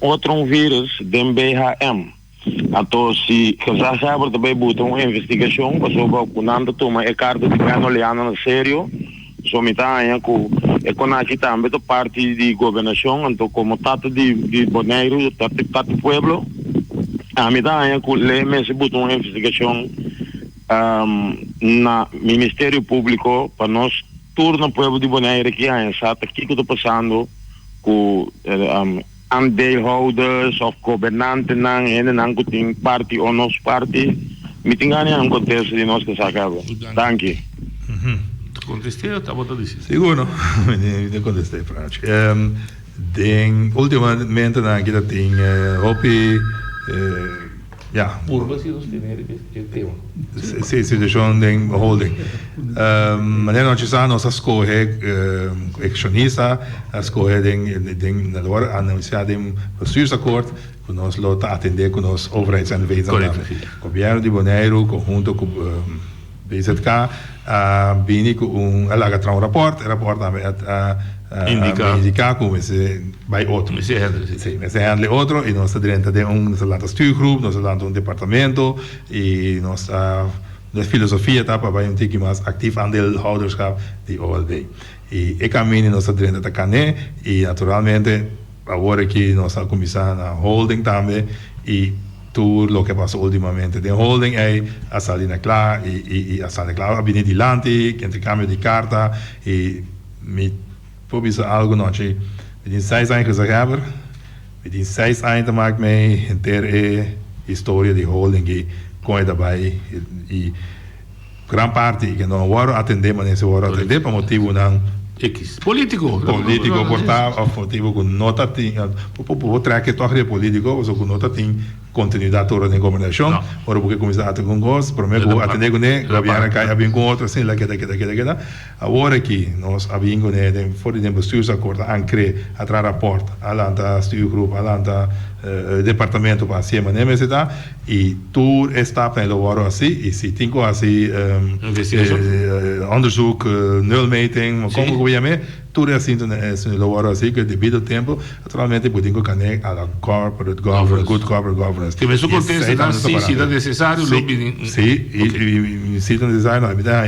S4: outro vírus de BHM. Então, se casar também botar uma investigação, sobre o nada toma é carta de ganho olhando na sério, somente com aqui também da parte de governação, então como tato de Bonaire, tato do pueblo, a mitad com lei se botar uma investigação na Ministério Público para nós turno pueblo de Bonaire que é exato o que está passando com aandeelhouders of governanten não tem parte ou nosso parte me tem ganho um contexto de nós que sacava. Danke.
S2: Contestei ou tá botando isso?
S3: Seguro, não contestei prático. Ultimamente na guia tem hopi ja. Sì, situazione di holding. Ma non ci sono nostra scorre actionista, a scorre den allora annunciato un bestuursakkoord con nos lo attendere con nos overheidsaanwijzingen. Governo di Bonaire conjunto con BZK bini con laga tra un rapport indica come se bij outro. Se handle outro e nós dentro de nossa stuurgroep, nós um departamento e nossa filosofia tá para um tique mais ativo aandeelhouderschap de OLB. E ik caminho nossa dentro da cané e naturalmente agora que nossa comissão na holding também e tudo o que passou ultimamente de holding é a salina clara e a salina clara bem dilante, intercâmbio de carta e probeer algo noche. Met die 6 anos gezegd hebben, met die 6 anos te maken mee inteira história de holding que com daarbij e gran parte que não vou atender, mas nesse vou atender por motivo não
S2: X político
S3: portar of motivo que nota tem por trazer toch de político, ou que nota tem continuidade toda na governação, ora porque começar a ter com gosto, prometo atender com ele, governo cai abin com outro assim, lá que agora que nós abin com ele, fora de bestuursakkoord ancre atra rapport, alanta stuurgroep, alanta departamento para cima, né, mas está e tudo está para elaborar assim, e se tem assim onderzoek, nulmeting, maar como que me tudo assim é elaborar assim que devido ao tempo, naturalmente podem conectar a corporate governance, good corporate governance.
S2: Tem mesmo contexto, sim, se é necessário,
S3: sim, se é necessário,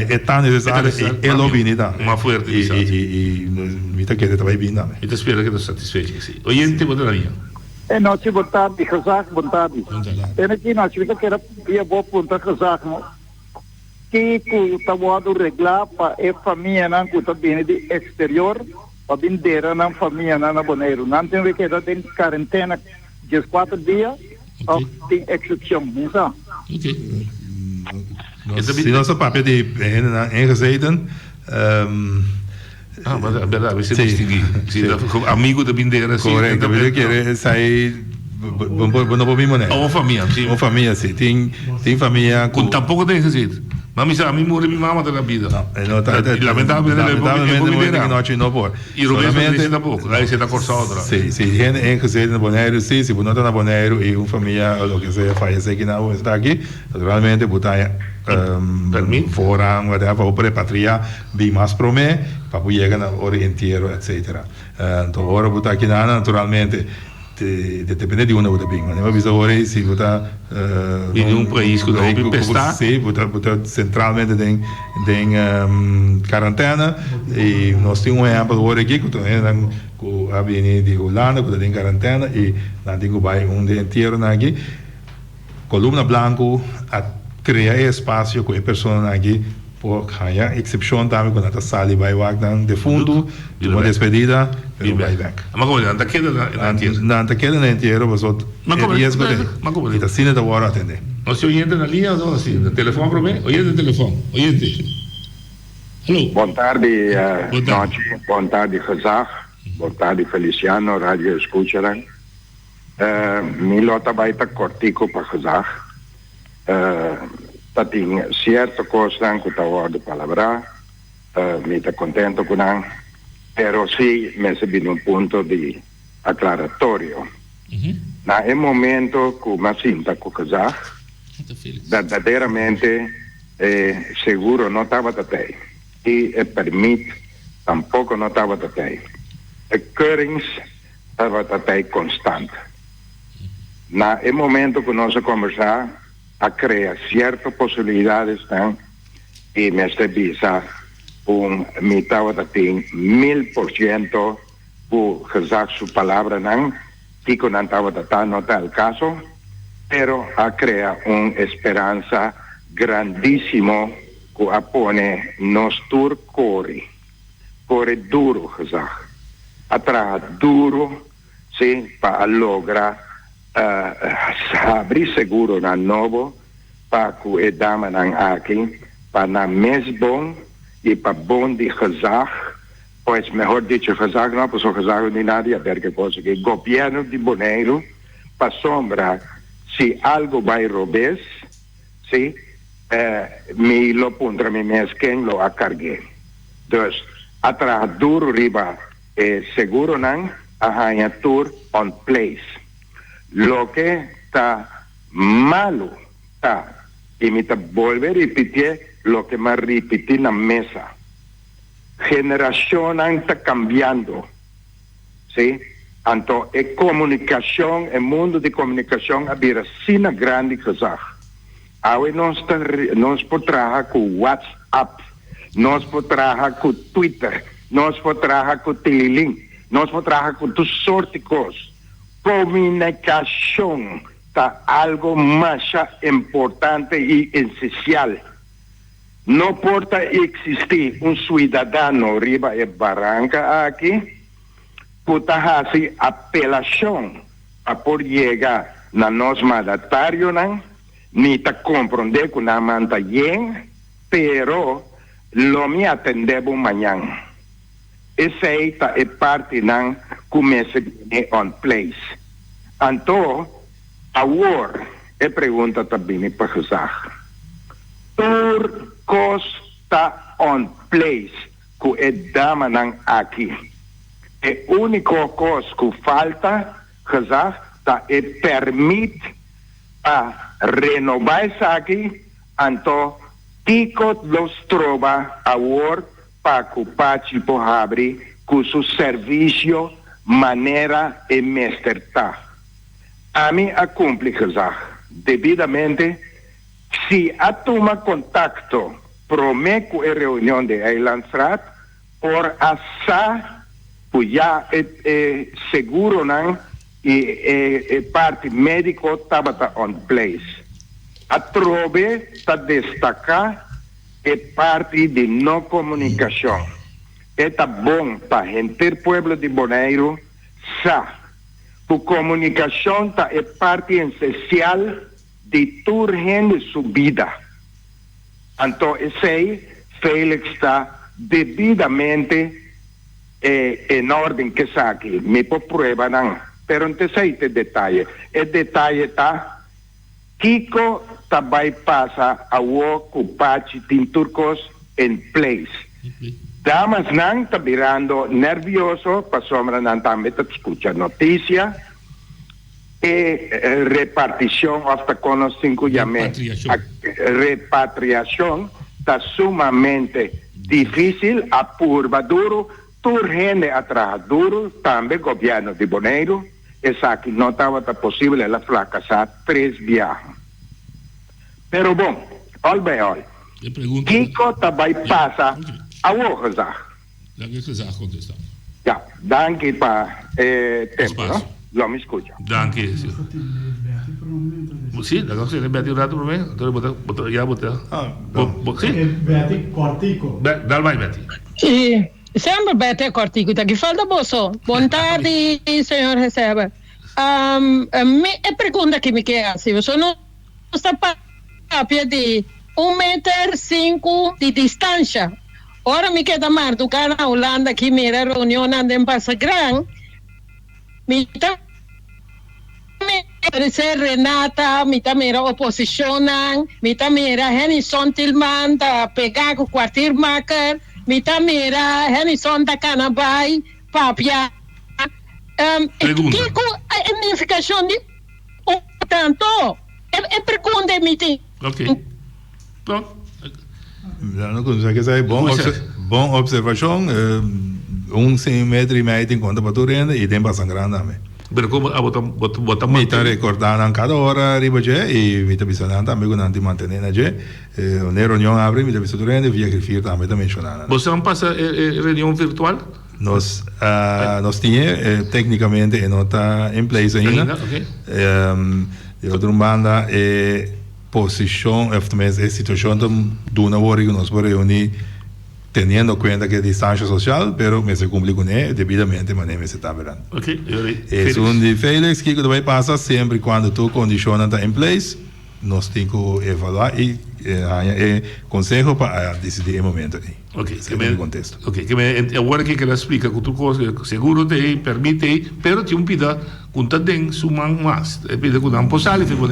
S3: é tão necessário e é lobinida.
S2: Uma forte
S3: e mita que também bem também.
S2: E espero que estou satisfeito que sim. Oyente, boa tarde.
S5: Noite, boa tarde, Kazak, boa tarde. Aqui nós tivemos que era boa ponta Kazak, que o tabuado reglar para a família não que está bem de exterior para vender na família na Bonaire. Não tem que dar em quarentena de 4 dias ou tem exceção, não sabe?
S3: Ok. Se nosso papel de ingezeten.
S2: Mas é verdade, você distingue. Amigo da bandeira, sim.
S3: Correto, eu quero sair. Não vou me manejar.
S2: Uma família, sim.
S3: Uma família, sim. Tem família.
S2: Com tampouco tem requisito. Mas a mim morre minha mama da vida.
S3: Lamentavelmente não pode.
S2: E o resto não pouco. Aí você está cortando outra.
S3: Sim, se tem ingezeten na Bonaire, sim. Se não está na Bonaire e uma família, o que seja, falece aqui não está aqui, naturalmente, botar fora, vou repatriar bem mais para mim, para chegar na hora inteira, etc. Então, agora botar aqui naturalmente. Depende de onde você vem, mas eu aviso agora se você
S2: em um país que não pode estar,
S3: sim, você centralmente tem quarentena e nós temos exemplo agora aqui que a Avenida de Holanda que tem quarentena e nós temos vai dia inteiro aqui columna blanco a crear espaço com a pessoa aqui por ganhar excepção também quando a sala vai wagdan de fundo de uma despedida e vai back.
S2: Mas como não queda
S3: Não queda na inteiro, mas o riesgo de da cine da hora atender.
S2: O se oyente na linha ou não assim, no telefone para mim, oyente telefone, oyente. Alô.
S6: Boa tarde,
S2: Boa tarde.
S6: Noite. Boa tarde, Razak. Boa tarde, Feliciano, rádio escucharan. Milota vai estar cortico para Razak. Tem certa coisa que está a palavra, me está contento com ela, pero sim, me recebi um ponto de aclaratório. Na momento que me sinta com Razak, verdadeiramente seguro não estava até e permite tampouco não estava até. Occurrence estava até constante. Na momento que nós conversar a criar ciertas possibilidades e me estabiliza me estava até 1000% por usar su palavra que não estava no tal caso, pero a crear uma esperança grandíssimo que apone nos tur corre duro, atrás duro, sim, para lograr abrir seguro na novo para que o dama aqui para na mesmo e para bom de Razak, pois melhor dicho Razak não, pois o Razak não nada a ver que coisa que governo de Bonaire para sombra se algo vai roubar, sim, me lo pondrá mi mes quem lo acargue. Então, atrás duro riba seguro não a tour on place. Lo que está malo está, y me está volver a repetir lo que me repetí en la mesa. Generación está cambiando, ¿sí? Entonces, comunicación, el mundo de comunicación había sido grande cosa. Ahora nos podemos trabajar con WhatsApp, nos podemos trabajar con Twitter, nos podemos trabajar con Telelink, nos podemos trabajar con todas sortes de cosas. Comunicação está algo mais importante e essencial. Não pode existir cidadão riba e barranca aqui que está fazendo apelação a por chegar na nosso mandatário, nem está compreender que não manda bem, pero lo me atendemos amanhã. Essa é parte não começa on place. Então, agora, pergunta também para Razak. Por costa on place que é dama não aqui. A única coisa que falta, Razak, é permite a renovar isso aqui. Então, Tico los trova agora para que o Pachi possa com seu serviço, maneira e mestrata. A mim a complicar devidamente se a toma contato prometo a reunião de Eilandstraat por assar já seguro não e parte médico estava on place. A trove está destacar é parte de não comunicação. É bom para a gente pueblo de Bonaire sa. A comunicação é parte essencial de toda gente sua vida. Então, esse Félix está devidamente em ordem que saque. Me por prueba não. Pero não sei esse detalhe. O detalhe está Kiko também passa a ocupar turcos em place. Damas não está virando nervioso, para sombra não também está escutando notícia e repartição hasta com os 5 repatriação está sumamente difícil, a curva duro, toda gente atrás duro, também governo de Bonaire, essa que não estava possível ela fracassar 3 viagens. Pero bom, olha, Kiko também passa a Razak.
S2: Dank je, Razak contestar.
S6: Ja, dank je para tempo,
S2: Espaço.
S6: ¿no? Lo me escucha.
S2: Danke. Sì, la cosa è Beati un rato per me. Bota. Sì.
S7: Beati Cortico.
S2: Dal vai Beati.
S8: Sì, sempre Beati Cortico. Che falta bosso. Buon tardi, signor Receba. E pergunta che mi chiede, se sono sta papia di 1,5 metri di distanza. Ora mi chiede a tu cara Holanda che mi era riunione in Passa Gran. Mi Renata, mi era opposition, mi era Henison Tilman, da Pegago Kwartiermaker, mi era Henison da Canabay, Papia. Que identificação de tanto é pergunta meeting.
S2: Ok. Pronto.
S3: Não consegue que sai bom observação, 1,5 metros em conta para tu renda e tem para sangrar também.
S2: Pero como bota
S3: mi está recordando cada hora arriba e mi está pensando também quando antes manter na je na reunião abre mi está pensando renda via grifir também mencionando.
S2: Você não passa reunião virtual?
S3: Nós tinha tecnicamente não está em place ainda. De outra banda posição, é situação de uma hora que nós podemos reunir teniendo cuenta que es distancia social, pero me se cumple con él debidamente, mas me se está verando.
S2: Okay.
S3: Es un de Félix que vai passa sempre quando tu condiciones está em place, nós temos que evaluar e consejo para decidir o momento aí.
S2: Ok,
S3: esse é o contexto.
S2: Ok, agora que ela explica que tu coisa seguro te permite, pero ti un pida conta den suman mais, pida com não possale fe con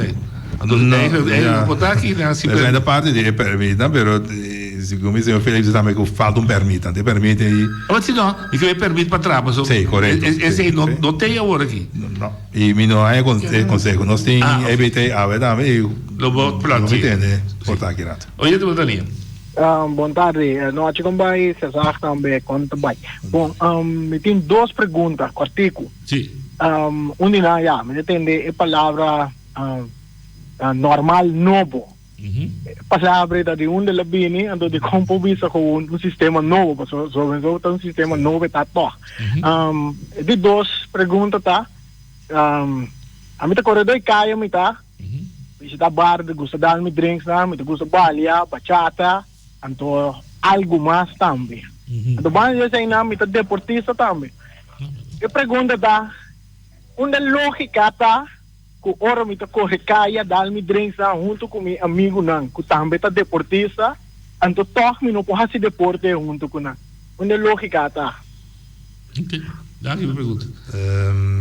S2: não botar aqui na
S3: segunda parte de permita, pero segundo o senhor Félix também que falta permita, te permite aí.
S2: Mas se não, e que permite para trás, so.
S3: Sim, correto.
S2: Esse não tem agora aqui.
S3: Não. E me não é consegue, nós tem EBT a ver também.
S2: Lo vou
S3: não entende, portar aqui rato.
S2: Olha tu Daniel.
S9: Boa tarde. Nós chegamos vai Cesar também conta bem. Bom, me tem duas perguntas, Cortico.
S2: Sim.
S9: Uma já, me entende a palavra normal novo. Palavra de onde ela vem, então de compromisso com um sistema novo, sobre um sistema novo está to. De duas perguntas tá. A mim tá corredor e caia me tá. Visita bar, de gusta dar-me drinks, me gusta balia, bachata, então algo mais também. Então vamos dizer na me tá deportista também. Eu pergunto tá, onde lógica tá? Que ora me tá corre caia, dar-me drinks junto com meu amigo não, que também tá deportista, então toque me não pode se deporte junto com não. Onde lógica tá?
S2: Ok. Dá aqui uma pergunta.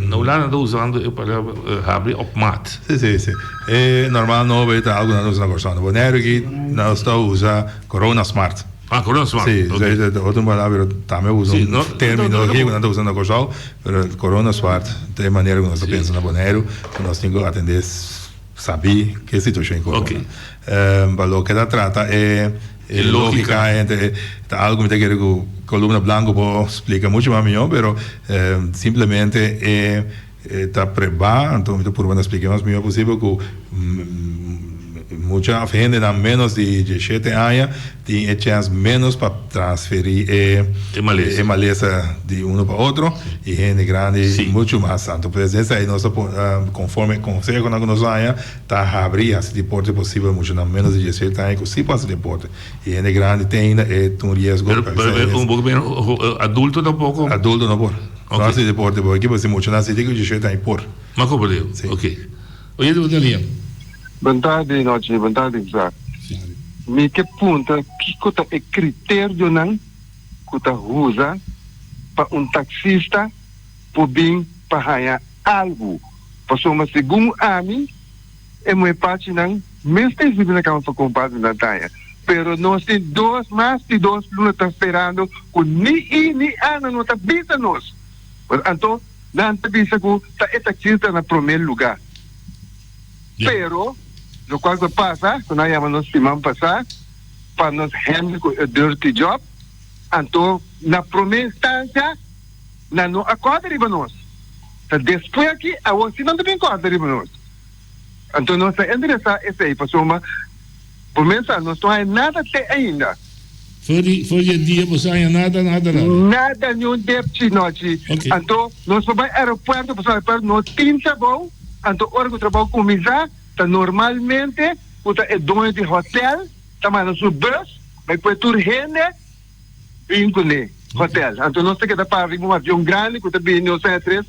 S2: Na Holanda estou usando a palavra abre op maat.
S3: Sim. É normal não ver algo na nossa conversação. O Nero aqui nós estamos usando Corona Smart.
S2: Corona Smart.
S3: Sim, outra palavra também usa terminologia que nós estamos usando na conversação, mas Corona Smart tem maneira que nós estamos pensando no Nero, que nós temos que atender, saber que situação é corona.
S2: Ok.
S3: Lo que trata é lógica entre algo que quiere que columna blanco explica mucho más mejor, pero simplemente está preparado, entonces por una explicar más mejor posible que mucha gente da menos de 7 años tiene chance menos para transferir maleza de uno para otro y gente grande mucho más. Entonces esa es nuestra conforme consejo con algunos años está abrir ese deporte posible mucho menos de 7 años que sí pasa deporte y gente grande tiene un riesgo.
S2: Pero un poco menos adulto tampoco.
S3: Adulto no por. No hace deporte porque aquí pues mucho nace de 17 años por.
S2: Más complejo. Ok. Oye, tú Daniel.
S6: Boa tarde, Isaac. Me que punta que cota é critério não cota usa para taxista por bem para ganhar algo. Passou uma segundo a mim é muito parte não mesmo tem sido na cama para comprar na taia. Pero nós tem mais de 2 lunas tá esperando com ni ano não tá bisa nós. Então não tá bisa com tá é taxista na primeiro lugar. Pero lo cual pasa, quando nós chamamos timão passar, para nós handle a dirty job, então, na primeira instância, não acorda riba nós. Então, depois aqui, a você não tem acorda riba nós. Então, nós endereçar esse aí, para uma, por mensagem, nós não temos nada até ainda.
S2: Voor je dia você nada.
S6: Nada nenhum depte noite.
S2: Ok.
S6: Então, nós vamos ao aeroporto, no tinta bom, então hora que o trabalho começar, tá normalmente, é dono de hotel, tá mais no seu bus, vai para tur rende, vincule hotel. Então nós temos que dar para um avião grande, que também não sai 3,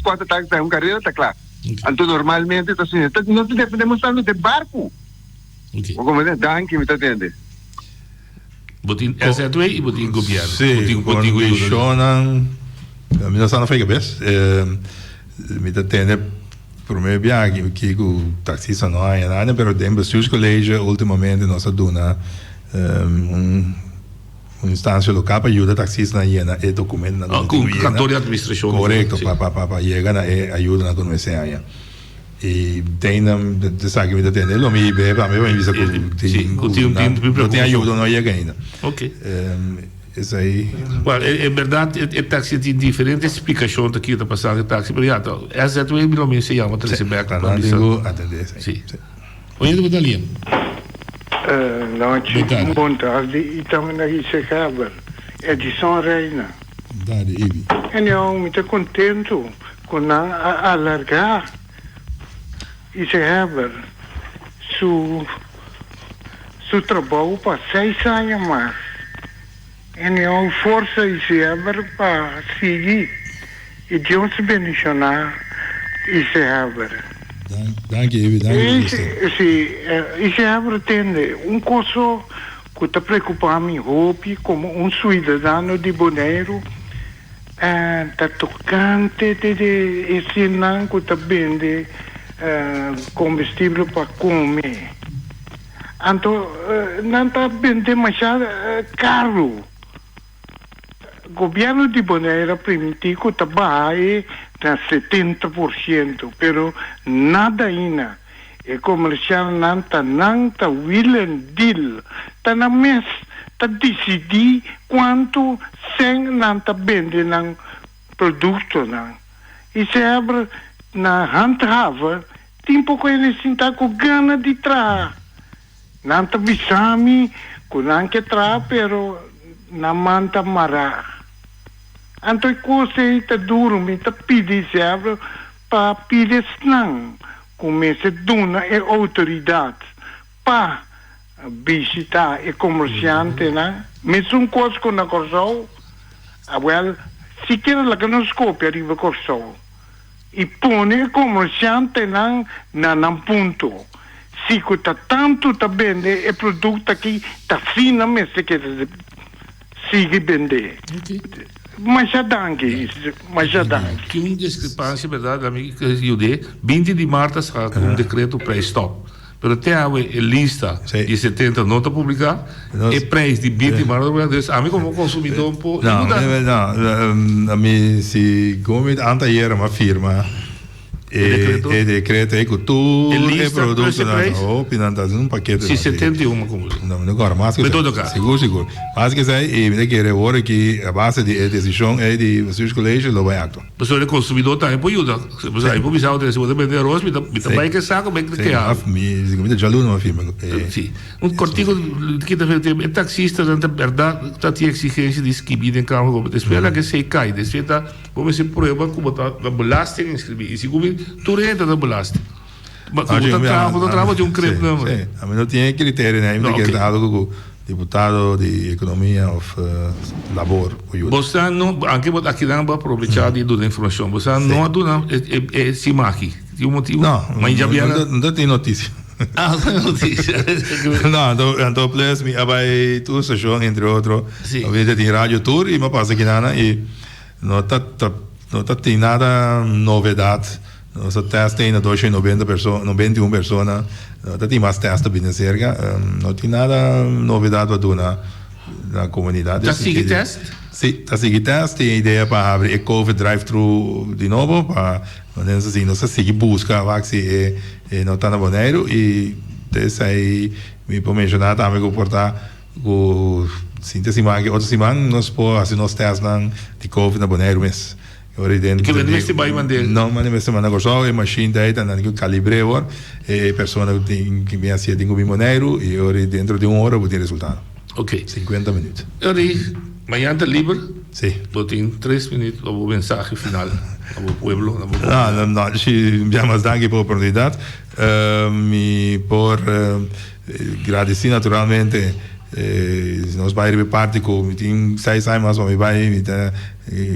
S6: 4 táxis, uma carreira, tá claro. Então normalmente, tá assim, nós dependemos estar de barco.
S2: Ok.
S6: Como é, danke, me atende.
S2: Botin SR2 e botin governo.
S3: Sim, condicionam. Nós não faz best. Me atende por meio viagem que o taxista não é nada, pero tem bestuurscollege ultimamente nós aduna uma instância local para ajudar taxistas a llenar o documento na
S2: cantor de administração.
S3: Correto, para chegar na ajuda na conversa. E tem de sabe me atende, lo mi bebe para me vai visa com tem ajuda não chega ainda.
S2: Ok.
S3: Isso aí.
S2: Well, é verdade, o táxi tem diferentes explicações aqui da passagem de táxi, mas essa é também pelo menos se chama Treseberg.
S3: Não tenho atender.
S2: Sim. Onde você está ali?
S7: Boa tarde. E também aqui se acaba. Edson Reina.
S3: Tarde, Ibi.
S7: E eu me estou contente com alargar e se acaba seu trabalho para 6 anos mais. En eu força e se abre para seguir. E Deus bendicionar e se abre.
S3: Danke, Ibi.
S7: E se abre tende coisa que está preocupando-me como cidadão de Bonaire está tocante de esse não que está vende combustível para comer. Então, não está vendo demasiado caro. O governo de Bonaire permitiu que trabalhe a 70%, pero nada ainda. O comercial não está willing deal, está na mesa, está decidir quanto sem não está vendendo produto não. E se abre na handhava, tem pouco ele sentar com gana de trás. Não está bisami, com não que trás, pero não manta mará. Então, coisa está duro, me está pedindo para pedir não. Começa a dar a autoridade para visitar o comerciante, né? Mesmo coisa que não correu, se quer lá que não escope arriba correu. E põe o comerciante na ponto. Se que está tanto está vender o produto aqui, está fina, mas se quer siga vender. Mas já danke.
S2: Que uma discrepância, verdade, amigo, que eu dei, 20 de março está com decreto pré-stop. Mas até a lista de 70 não está publicada, e preço de 20 de março, a mim como consumidor,
S3: não, a mim se como anteayer uma firma e decreto é que tu é produto não, pinantas paquete.
S2: Sim, 71 como.
S3: Não, agora mais que seguro. Mas que sai e me quer agora que a base de decisão é de vocês colégio lo vai acto.
S2: Mas o consumidor também pode ajudar. Você aí pode usar se você vender arroz, me também que saco, bem que é.
S3: Me comida já aluno uma firma.
S2: Sim. Cortigo que é taxista, na verdade, está tinha exigência de esquivar em carro como espera que se cai, desfeita, como se prova como tá belasting inscrever. E se tu renda da belasting. Mas como trabalho de crepe não.
S3: A mim não tinha critério, né? Eu tinha algo deputado de economia ou labor.
S2: Você não, aqui aqui dá para aproveitar de dar informação. Você não aduna esse maqui. Tem motivo?
S3: Não,
S2: mas já
S3: não tem notícia.
S2: Não tem notícia.
S3: Não, então plus me abai tu estação entre outros. Eu vi de rádio tour e me passa aqui nada e não tem nada novidade. Nosso teste ainda 290 pessoas, 91 pessoas, não tem mais teste bem cerca, não tem nada novidade para na comunidade.
S2: Está seguindo teste?
S3: Sim, está seguindo teste. Tem ideia para abrir o COVID drive-thru de novo, para assim, nós seguir busca a vacina e não está na Bonaire e desse aí me pode mencionar também que portar o síntese que outra semana nós podemos fazer nos testes de COVID na Bonaire mesmo.
S2: Que vendeste vai mandar?
S3: Não, mas nessa semana agora a machine daí tá na que calibrei agora e a pessoa tem que vem assim tem que vir Bonaire e agora dentro de 1 hora vou ter resultado.
S2: Ok.
S3: 50 minutos.
S2: Eri, mañana libre.
S3: Sí.
S2: Botín, 3 minutos, o mensaje final ao pueblo.
S3: No, llamas danke por la oportunidad. Mi por agradecer naturalmente nos vai ir parte com mi tem 6 anos mas mi vai mi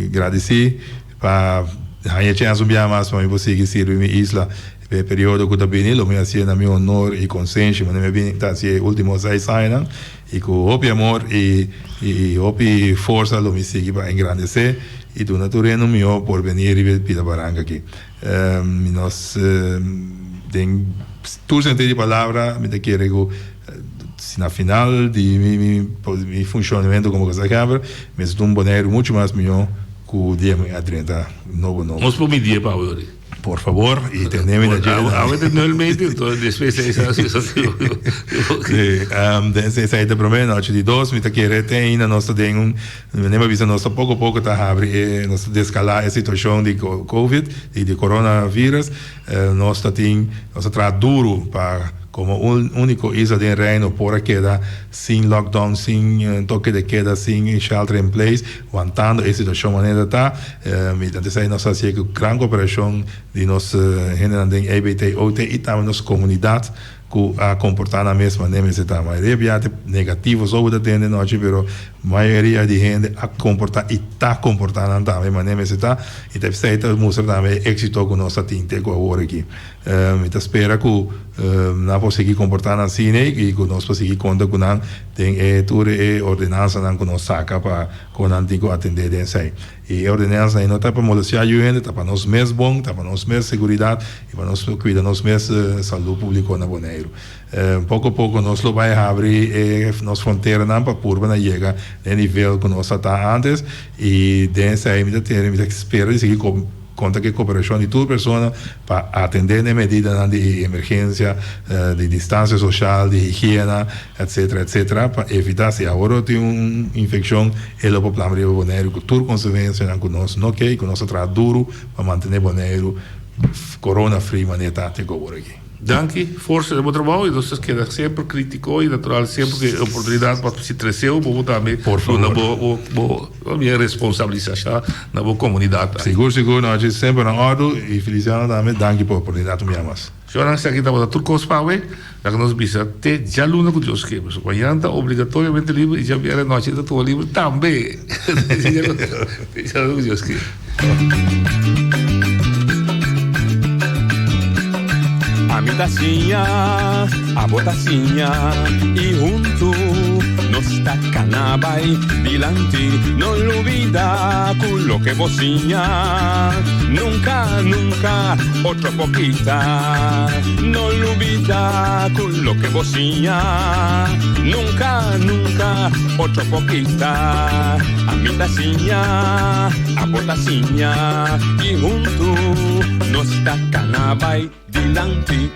S3: agradecer para a chance mais para mi conseguir servir mi isla per periodo que também lo me hacía na mi honor e consciência mas me bem tá se últimos 6 anos e com opi amor e opi força lo me sigue para engrandecer e do natureno meu por venir e pida baranga aqui nós tem tudo sentido de palavra me te quero na final de mi funcionamento como casa-câmara mas um boneiro muito mais melhor que o dia a 30 novo
S2: vamos por medir para hoje
S3: por favor e tenemos na agenda
S2: ahora no el medio então depois
S3: dessa saída para mim noite de 2 me te quero ter ainda nós tem nem avisa nós pouco tá abre nós descalar a situação de covid e de coronavírus nós tem nós tra duro para como único isla de reino por queda sem lockdown, sem toque de queda, sem shelter in place, aguantando a situação maneira tá, então sei nós assim que grande cooperação de nós generando em EBT, OT e também nossa comunidade que a comportar na mesma maneira se tá, mas é negativo sobre a tenda noite, pero maioria de gente a comportar e tá comportando também maneira se tá, e deve ser mostrar também êxito com nossa tinte com agora aqui, então espera que não conseguir comportar assim e que nós conseguir contar com não tem tudo ordenança não que nós saca para com não tem que atender desse aí e ordenança não tá para molestar a gente tá para nós mesmos bom tá para nós mesmos segurança e para nós cuidar nós mesmos saúde pública na Bonaire pouco a pouco nós lo vai abrir nas fronteiras não para por na chega no nível que nós está antes e desse aí me espera de seguir conta que cooperação de toda pessoa para atender a medida de emergência, de distância social, de higiene, etc, para evitar se agora tem uma infecção ele pode abrir o Bonaire com toda consequência com nós não que com nosso trabalho duro para manter o Bonaire corona free maneira até agora aqui.
S2: Danke, força do trabalho e nós queda sempre criticou e natural sempre que a oportunidade para se crescer vou também
S3: por favor
S2: a minha responsabilização na boa comunidade
S3: seguro nós sempre na ordem e felizmente também danke por a oportunidade me amas
S2: Seorang saya kita buat turcos pawe, nak nos bisa te jaluna ku Dios que pues mañana obligatoriamente libre y ya viene noche de todo libre también. Jaluna ku Dios que.
S1: A mi tacinha, a botacinha e junto nos tacanabay bilante, no lo olvida con lo que vocinha, nunca otra poquita, no lo olvida con lo que vocinha, nunca otra poquita, a mi tacinha, a botacinha y junto nos tacanabay bilante,